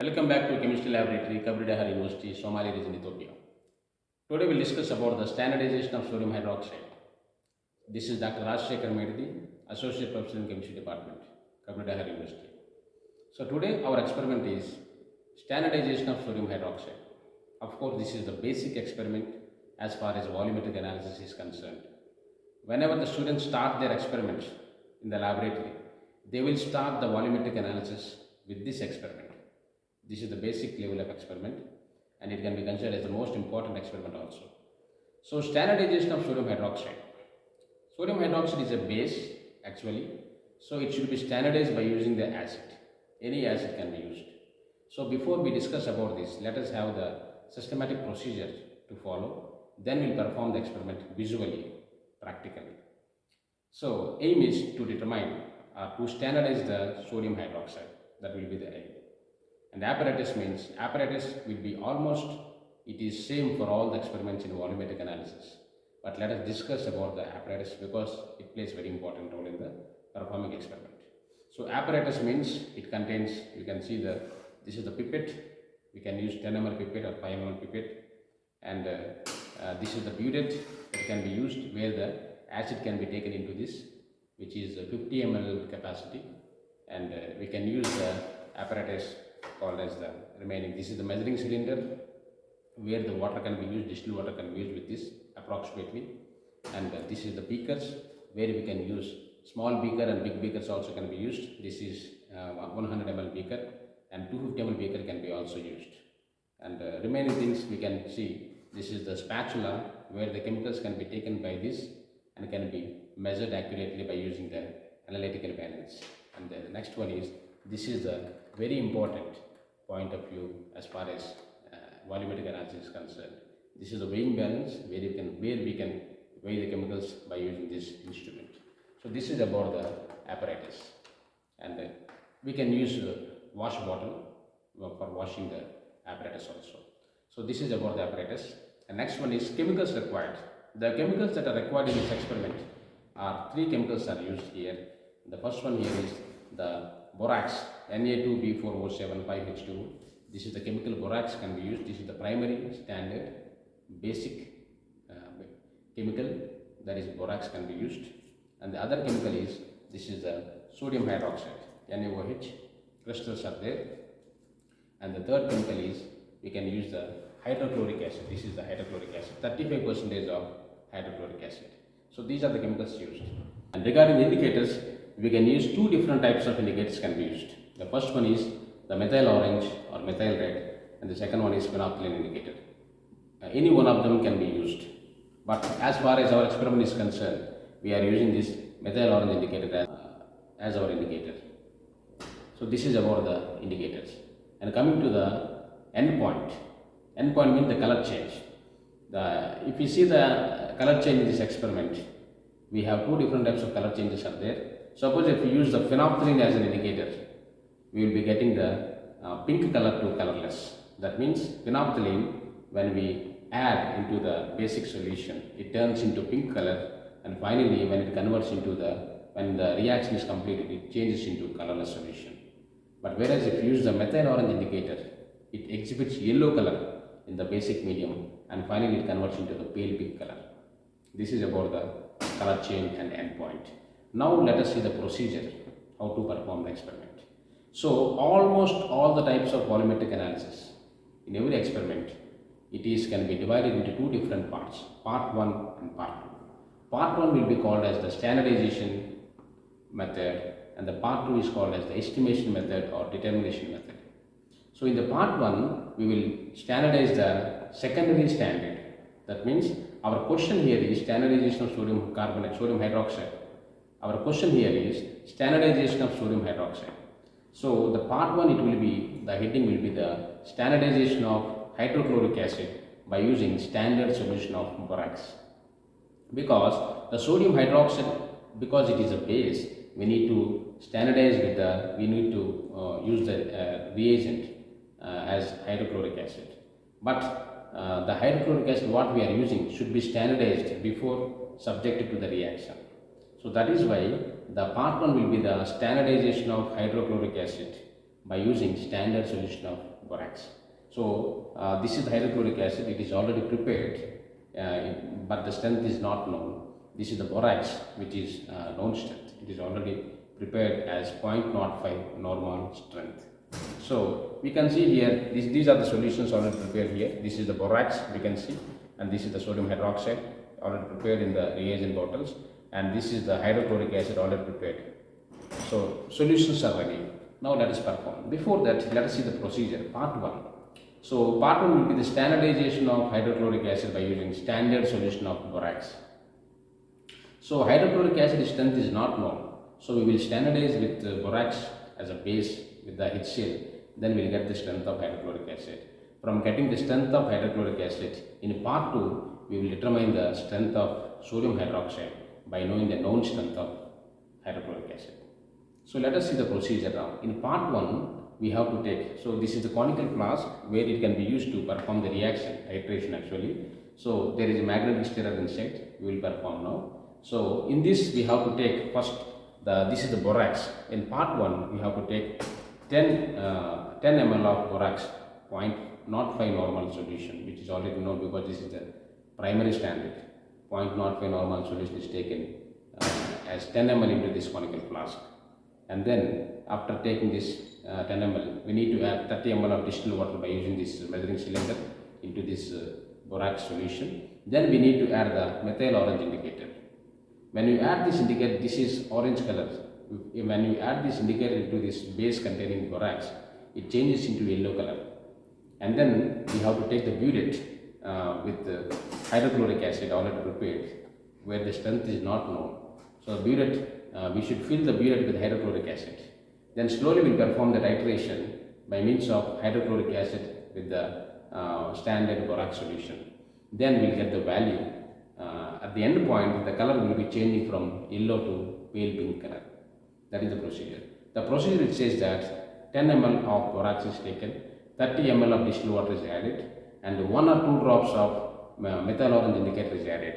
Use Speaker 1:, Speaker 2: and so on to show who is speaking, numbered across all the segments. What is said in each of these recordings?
Speaker 1: Welcome back to Chemistry Laboratory, Kebri, Dehar University, Somali region, Ethiopia. Today we'll discuss about the standardization of sodium hydroxide. This is Dr. Rajshekhar Medidi, Associate Professor in Chemistry Department, Kebri, Dehar University. So today our experiment is standardization of sodium hydroxide. Of course, this is the basic experiment as far as volumetric analysis is concerned. Whenever the students start their experiments in the laboratory, they will start the volumetric analysis with this experiment. This is the basic level of experiment and it can be considered as the most important experiment also. So standardization of sodium hydroxide. Sodium hydroxide is a base actually, so it should be standardized by using the acid. Any acid can be used. So before we discuss about this, let us have the systematic procedure to follow. Then we'll perform the experiment visually, practically. So aim is to determine to standardize the sodium hydroxide. That will be the aim. And apparatus means apparatus will be almost it is same for all the experiments in volumetric analysis. But let us discuss about the apparatus because it plays very important role in the performing experiment. So apparatus means it contains, you can see this is the pipette. We can use 10 ml pipette or 5 ml pipette, and this is the burette that can be used where the acid can be taken into this, which is 50 ml capacity, and we can use the apparatus called as the remaining. This is the measuring cylinder where the water can be used, distilled water can be used with this approximately, and this is the beakers where we can use small beaker and big beakers also can be used. This is 100 ml beaker and 250 ml beaker can be also used, and remaining things we can see. This is the spatula where the chemicals can be taken by this and can be measured accurately by using the analytical balance. And the next one is, this is the very important point of view as far as volumetric analysis is concerned. This is the weighing balance where we can weigh the chemicals by using this instrument. So this is about the apparatus, and we can use a wash bottle for washing the apparatus also. So this is about the apparatus. And next one is chemicals required. The chemicals that are required in this experiment are three chemicals are used here. The first one here is the borax, Na2B4O7 5H2. This is the chemical borax can be used. This is the primary standard basic chemical, that is borax can be used. And the other chemical is, this is the sodium hydroxide, NaOH, crystals are there. And the third chemical is, we can use the hydrochloric acid. This is the hydrochloric acid, 35% of hydrochloric acid. So these are the chemicals used. And regarding the indicators, we can use two different types of indicators can be used. The first one is the methyl orange or methyl red, and the second one is phenolphthalein indicator. Any one of them can be used. But as far as our experiment is concerned, we are using this methyl orange indicator as our indicator. So this is about the indicators. And coming to the endpoint. Endpoint means the color change. If you see the color change in this experiment, we have two different types of color changes are there. Suppose if we use the phenolphthalein as an indicator, we will be getting the pink color to colorless. That means phenolphthalein, when we add into the basic solution, it turns into pink color, and finally when it converts into when the reaction is completed, it changes into colorless solution. But whereas if you use the methyl orange indicator, it exhibits yellow color in the basic medium, and finally it converts into the pale pink color. This is about the color change and endpoint. Now let us see the procedure, how to perform the experiment. So almost all the types of volumetric analysis in every experiment, can be divided into two different parts, part 1 and part 2. Part 1 will be called as the standardization method, and the part 2 is called as the estimation method or determination method. So in the part 1, we will standardize the secondary standard. That means our question here is standardization of sodium carbonate, sodium hydroxide. Our question here is standardization of sodium hydroxide. So the part 1, the heading will be the standardization of hydrochloric acid by using standard solution of borax. Because the sodium hydroxide, because it is a base, we need to standardize with we need to use the reagent as hydrochloric acid. But the hydrochloric acid what we are using should be standardized before subjected to the reaction. So that is why the part 1 will be the standardization of hydrochloric acid by using standard solution of borax. So this is the hydrochloric acid. It is already prepared, but the strength is not known. This is the borax, which is known strength. It is already prepared as 0.05 normal strength. So we can see here, these are the solutions already prepared here. This is the borax, we can see, and this is the sodium hydroxide already prepared in the reagent bottles, and this is the hydrochloric acid already prepared. So solutions are ready. Now let us perform. Before that, let us see the procedure. Part 1. So part 1 will be the standardization of hydrochloric acid by using standard solution of borax. So hydrochloric acid strength is not known. So we will standardize with borax as a base with the HCl. Then we will get the strength of hydrochloric acid. From getting the strength of hydrochloric acid, in part 2, we will determine the strength of sodium hydroxide by knowing the known strength of hydrochloric acid. So let us see the procedure now. In part 1, we have to take, so this is the conical flask where it can be used to perform the reaction, titration actually. So there is a magnetic stirrer inside, we will perform now. So in this we have to take first, this is the borax. In part 1, we have to take 10 ml of borax, 0.05 normal solution, which is already known because this is the primary standard. 0.05 normal solution is taken as 10 ml into this conical flask. And then after taking this 10 ml, we need to add 30 ml of distilled water by using this measuring cylinder into this borax solution. Then we need to add the methyl orange indicator. When you add this indicator, this is orange color. When you add this indicator into this base containing borax, it changes into yellow color. And then we have to take the butyrate with the hydrochloric acid already prepared, where the strength is not known. So butyrate, we should fill the butyrate with hydrochloric acid. Then slowly we will perform the titration by means of hydrochloric acid with the standard borax solution. Then we will get the value. At the end point, the color will be changing from yellow to pale pink color. That is the procedure. The procedure, it says that 10 ml of borax is taken, 30 ml of distilled water is added, and 1 or 2 drops of methyl orange indicator is added.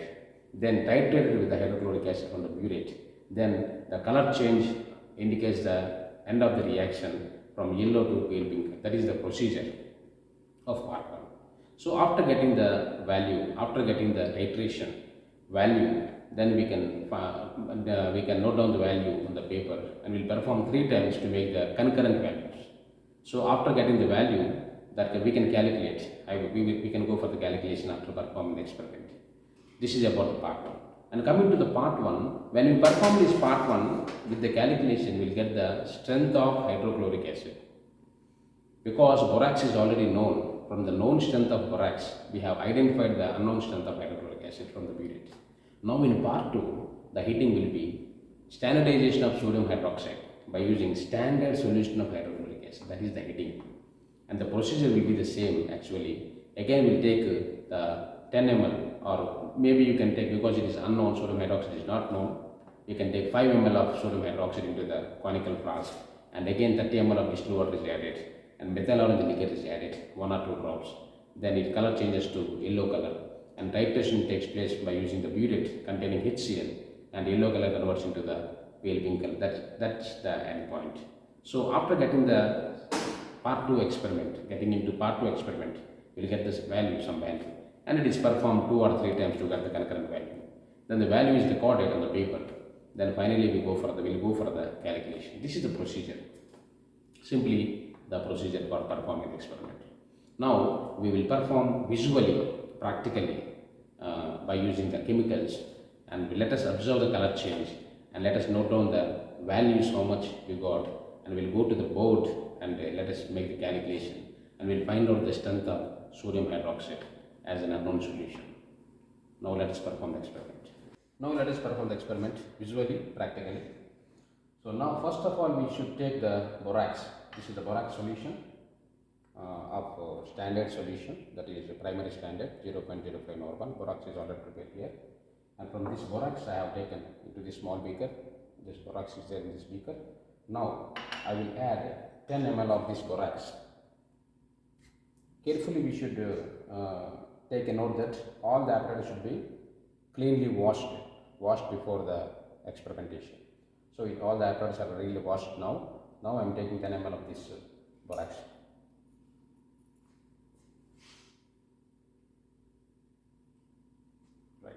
Speaker 1: Then titrated with the hydrochloric acid from the butyrate. Then the color change indicates the end of the reaction from yellow to pale pink. That is the procedure of part 1. So after getting the value, after getting the titration value, then we can note down the value on the paper, and we'll perform 3 times to make the concurrent values. So after getting the value that we can calculate, we can go for the calculation after performing the experiment. This is about the part 1. And coming to the part 1, when we perform this part 1 with the calculation, we'll get the strength of hydrochloric acid. Because borax is already known, from the known strength of borax, we have identified the unknown strength of hydrochloric acid from the butyrate. Now in part 2, the heating will be standardization of sodium hydroxide by using standard solution of hydrochloric acid. That is the heating. And the procedure will be the same actually. Again we'll take the 10 ml, or maybe you can take, because it is unknown, sodium hydroxide is not known, you can take 5 ml of sodium hydroxide into the conical flask, and again 30 ml of distilled water is added, and methyl orange indicator is added, 1 or 2 drops. Then its color changes to yellow color, and titration takes place by using the butyrate containing HCl, and yellow color converts into the pale pink color. That's the end point. So after getting the part 2 experiment, we'll get this value, some value, and it is performed 2 or 3 times to get the concurrent value. Then the value is recorded on the paper. Then finally we'll go for the calculation. This is the procedure. Simply the procedure for performing the experiment. Now we will perform visually, practically, by using the chemicals, and let us observe the color change, and let us note down the values, how much we got, and we'll go to the board and let us make the calculation, and we'll find out the strength of sodium hydroxide as an unknown solution. Now let us perform the experiment. Visually, practically. So now first of all we should take the borax. This is the borax solution of standard solution, that is a primary standard 0.05 normal. Borax is already prepared here, and from this borax I have taken into this small beaker. This borax is there in this beaker. Now I will add 10 ml of this borax. Carefully we should take a note that all the apparatus should be cleanly washed before the experimentation. So all the apparatus are really washed now. Now I am taking 10 ml of this borax. Right.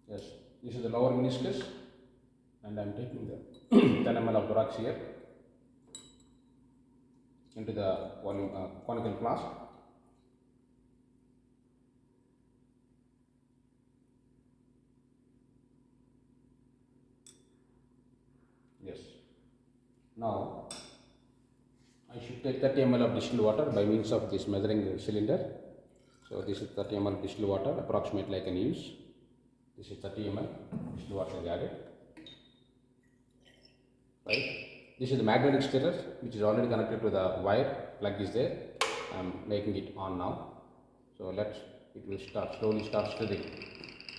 Speaker 1: Yes, this is the lower meniscus, and I am taking the 10 ml of borax here into the volume conical flask. Yes. Now I should take 30 ml of distilled water by means of this measuring cylinder. So this is 30 ml distilled water, approximately I can use. This is 30 ml distilled water is added. Right. This is the magnetic stirrer which is already connected to the wire. Plug is there. I am making it on now. So it will slowly start stirring.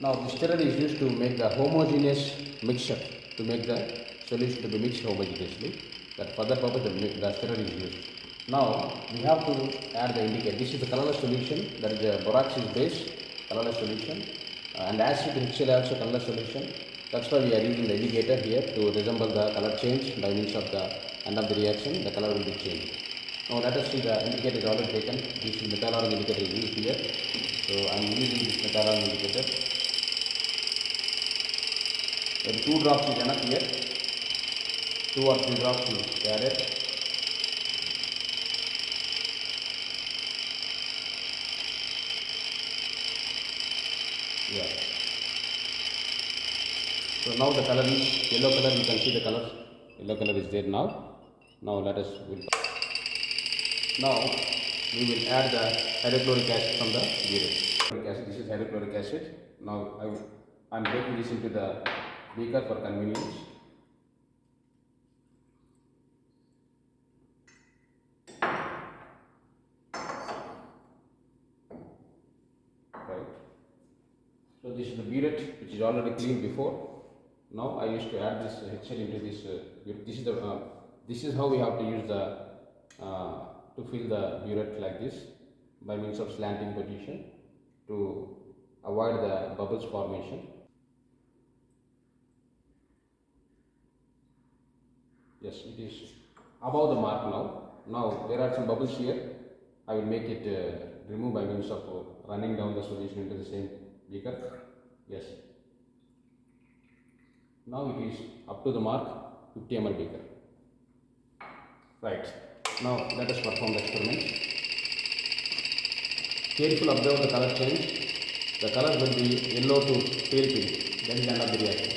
Speaker 1: Now the stirrer is used to make the homogeneous mixture, to make the solution to be mixed homogeneously. That for that purpose the stirrer is used. Now we have to add the indicator. This is the colorless solution, that is the borax is base, colorless solution, and acid HCl also colorless solution. That's why we are using the indicator here to resemble the color change by means of the end of the reaction. The color will be changed. Now let us see, the indicator is already taken. This is metal orange indicator is used here. So I am using this metal orange indicator. So 2 drops is enough here. 2 or 3 drops is added. Yeah. So now the color is yellow color. You can see the color. Yellow color is there now. Now let us. Now we will add the hydrochloric acid from the burette. This is hydrochloric acid. Now I am taking this into the beaker for convenience. Right. So this is the burette which is already cleaned before. Now I used to add this HCl into this. This is how we have to use the to fill the burette like this by means of slanting position to avoid the bubbles formation. Yes, it is above the mark now. Now there are some bubbles here. I will make it remove by means of running down the solution into the same beaker. Yes. Now it is up to the mark, 50 ml beaker. Right. Now let us perform the experiment. Careful observe the color change. The color will be yellow to pale pink. That is the end of the reaction.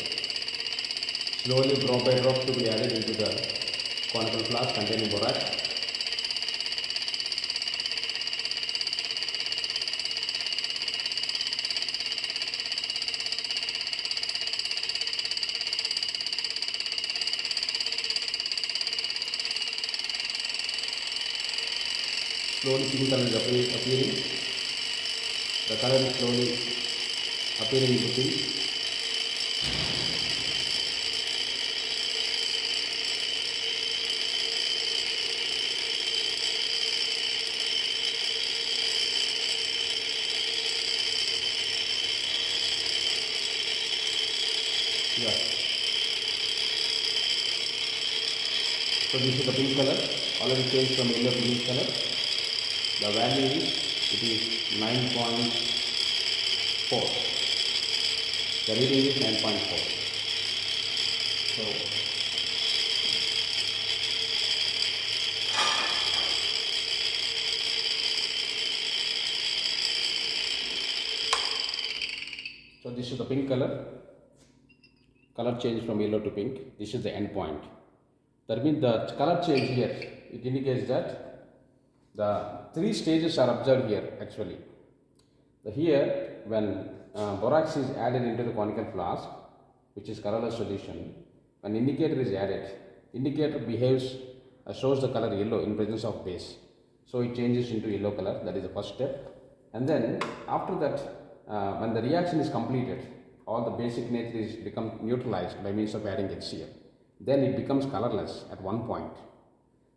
Speaker 1: Slowly drop by drop to be added into the conical flask containing borax. Slowly pink color is appearing. The color is slowly appearing into pink. Yeah. So this is the pink color, already changed from yellow to pink color. The value is, it is 9.4. The reading is 9.4. So this is the pink color. Color change from yellow to pink. This is the end point. That means the color change here, it indicates that the 3 stages are observed here actually. Here when borax is added into the conical flask, which is colorless solution, when indicator is added, indicator behaves, shows the color yellow in presence of base. So it changes into yellow color, that is the first step. And then after that, when the reaction is completed, all the basic nature is become neutralized by means of adding HCl. Then it becomes colorless at one point.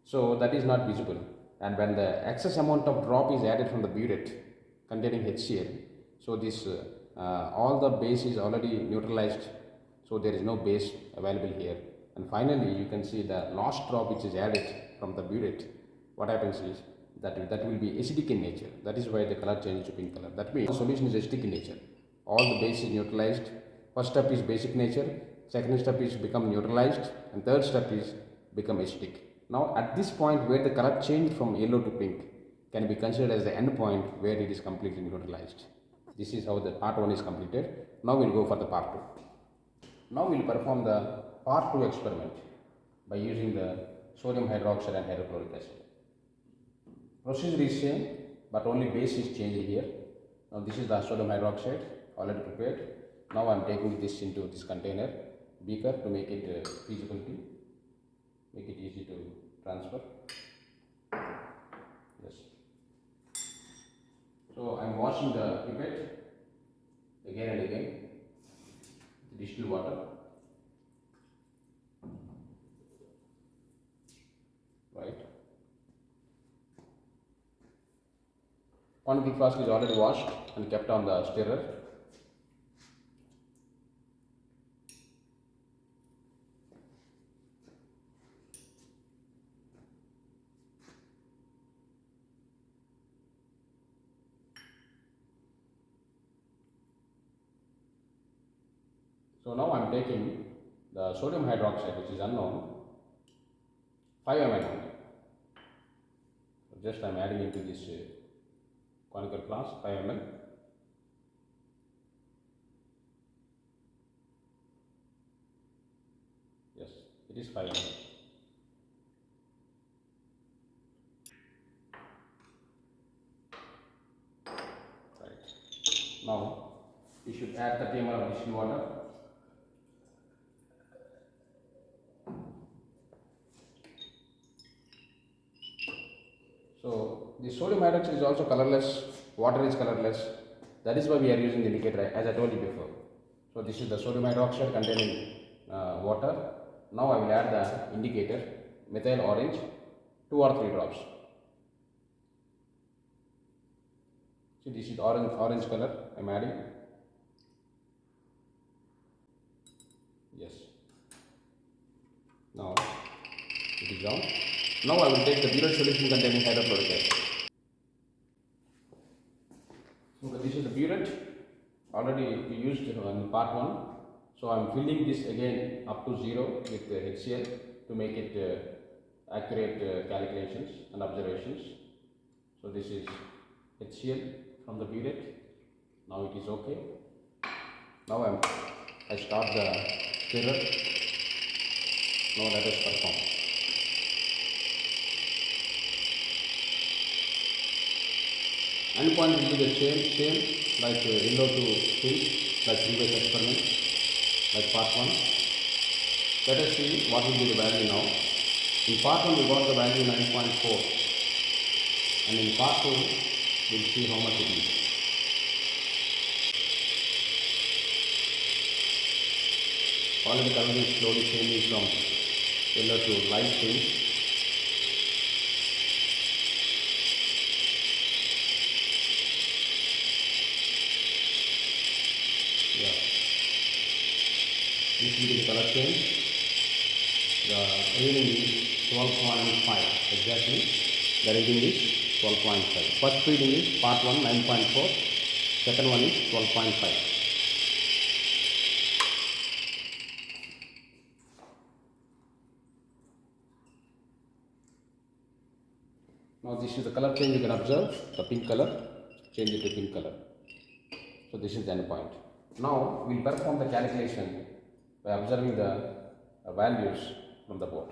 Speaker 1: So that is not visible. And when the excess amount of drop is added from the burette containing HCl, so this all the base is already neutralized, so there is no base available here. And finally you can see the last drop which is added from the burette. What happens is that will be acidic in nature. That is why the color changes to pink color. That means the solution is acidic in nature. All the base is neutralized. First step is basic nature, second step is become neutralized, and third step is become acidic. Now at this point where the color changed from yellow to pink can be considered as the end point where it is completely neutralized. This is how the part 1 is completed. Now we will go for the part 2. Now we will perform the part 2 experiment by using the sodium hydroxide and hydrochloric acid. Procedure is same, but only base is changed here. Now this is the sodium hydroxide already prepared. Now I am taking this into this container beaker to make it feasibility, make it easy to transfer. Yes. So I am washing the pipette again and again with distilled water. Right. One big flask is already washed and kept on the stirrer. So now I am taking the sodium hydroxide, which is unknown, 5 ml only. So just I am adding into this conical flask 5 ml. Yes, it is 5 ml. Right. Now we should add 30 ml of distilled water. So the sodium hydroxide is also colorless, water is colorless. That is why we are using the indicator, as I told you before. So this is the sodium hydroxide containing water. Now I will add the indicator, methyl orange, 2 or 3 drops. See, this is orange color I am adding. Yes. Now it is on. Now I will take the burette solution containing hydrochloric acid. So this is the burette already we used in part 1. So I am filling this again up to 0 with HCl to make it accurate calculations and observations. So this is HCl from the burette. Now it is okay. Now I start the stirrer. Now let us perform. Endpoint will be the same like yellow to pink, like previous experiment, like part 1. Let us see what will be the value now. In part 1 we got the value 9.4, and in part 2 we will see how much it is. Already the color is slowly changing from yellow to light pink. This will be the color change. The reading is 12.5 exactly. The reading is 12.5. First reading is part 1 9.4. Second one is 12.5. Now this is the color change you can observe. The pink color, change it to pink color. So this is the end point. Now we will perform the calculation by observing the values from the board.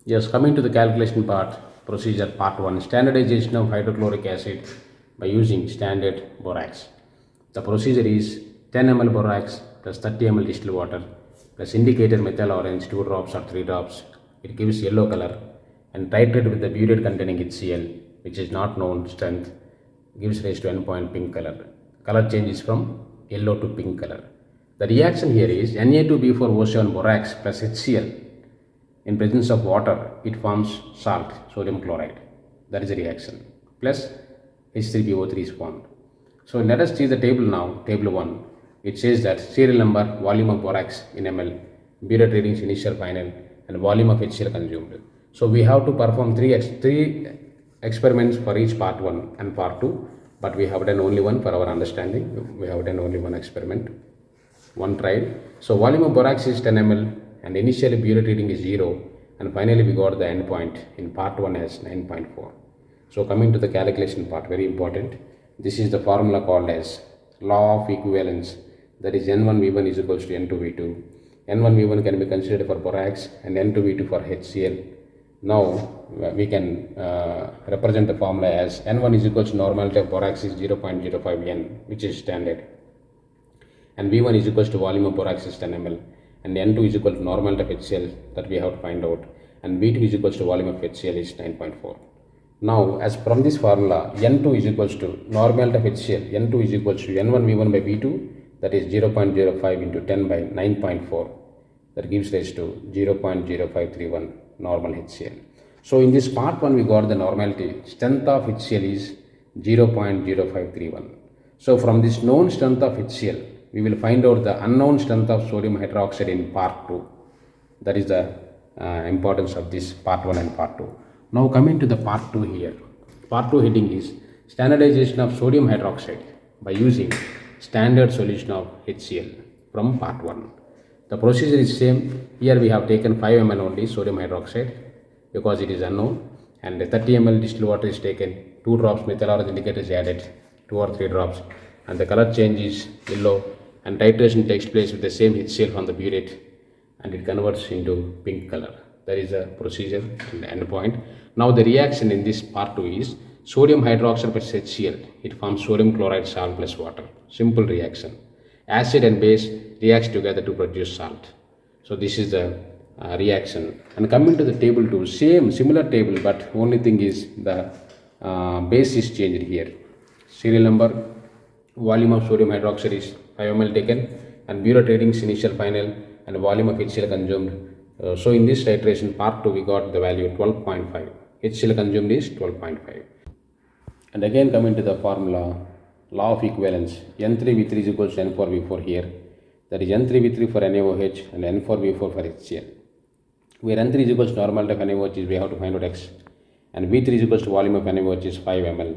Speaker 1: Yes, coming to the calculation part, procedure part 1, standardization of hydrochloric acid by using standard borax. The procedure is 10 ml borax plus 30 ml distilled water plus indicator methyl orange 2 drops or 3 drops. It gives yellow color, and titrate with the burette containing HCl, which is not known strength, gives rise to endpoint pink color. Color changes from yellow to pink color. The reaction here is Na2B4O7 borax plus HCl In presence of water, it forms salt, sodium chloride. That is a reaction. Plus H3PO3 is formed. So let us see the table now. Table 1. It says that serial number, volume of borax in ml, burette readings initial final, and volume of HCl consumed. So we have to perform three experiments for each part 1 and part 2, but we have done only one for our understanding. We have done only one experiment, one trial. So volume of borax is 10 ml, and initially burette reading is 0, and finally we got the end point in part 1 as 9.4. So coming to the calculation part, very important. This is the formula called as law of equivalence, that is N1V1 is equals to N2V2. N1V1 can be considered for borax and N2V2 for HCl. Now we can represent the formula as N1 is equals to normality of borax is 0.05 N, which is standard, and V1 is equals to volume of borax is 10 ml, and N2 is equal to normality of HCl that we have to find out, and V2 is equals to volume of HCl is 9.4. Now as from this formula, N2 is equals to normality of HCl, N2 is equals to N1V1 by V2, that is 0.05 into 10 by 9.4, that gives rise to 0.0531 normal HCl. So in this part 1 we got the normality, strength of HCl is 0.0531. So from this known strength of HCl, we will find out the unknown strength of sodium hydroxide in part 2. That is the importance of this part 1 and part 2. Now coming to the part 2 here. Part 2 heading is standardization of sodium hydroxide by using standard solution of HCl from part 1. The procedure is same. Here we have taken 5 ml only sodium hydroxide because it is unknown, and 30 ml distilled water is taken, 2 drops methyl orange indicator is added, 2 or 3 drops, and the color change is yellow, and titration takes place with the same HCl from the burette, and it converts into pink color. That is the procedure and the end point. Now the reaction in this part 2 is sodium hydroxide plus HCl. It forms sodium chloride salt plus water. Simple reaction. Acid and base reacts together to produce salt. So this is the reaction. And coming to the table 2, similar table, but only thing is the base is changed here. Serial number, volume of sodium hydroxide is 5 ml taken, and burette readings initial final, and volume of HCl consumed. So in this titration part 2 we got the value 12.5. HCl consumed is 12.5. And again coming to the formula, law of equivalence, N3V3 is equals to N4V4 here. That is N3V3 for NaOH and N4V4 for HCl. Where N3 is equals to normality of NaOH, we have to find out X, and V3 is equals to volume of NaOH is 5 ml,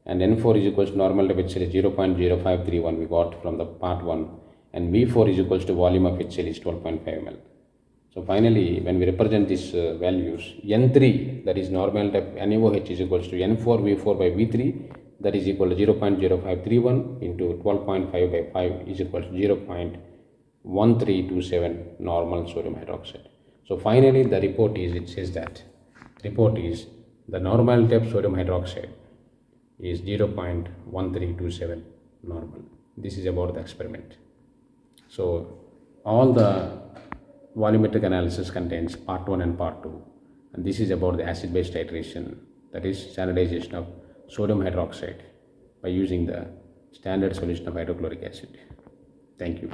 Speaker 1: and N4 is equals to normality of HCl is 0.0531 we got from the part 1, and V4 is equals to volume of HCl is 12.5 ml. So finally, when we represent these values, N3, that is normality of NaOH, is equals to N4V4 by V3, that is equal to 0.0531 into 12.5 by 5 is equal to 0.1327 normal sodium hydroxide. So finally the report is, it says that report is the normality of sodium hydroxide is 0.1327 normal. This is about the experiment. So all the volumetric analysis contains part 1 and part 2, and this is about the acid base titration, that is standardization of sodium hydroxide by using the standard solution of hydrochloric acid. Thank you.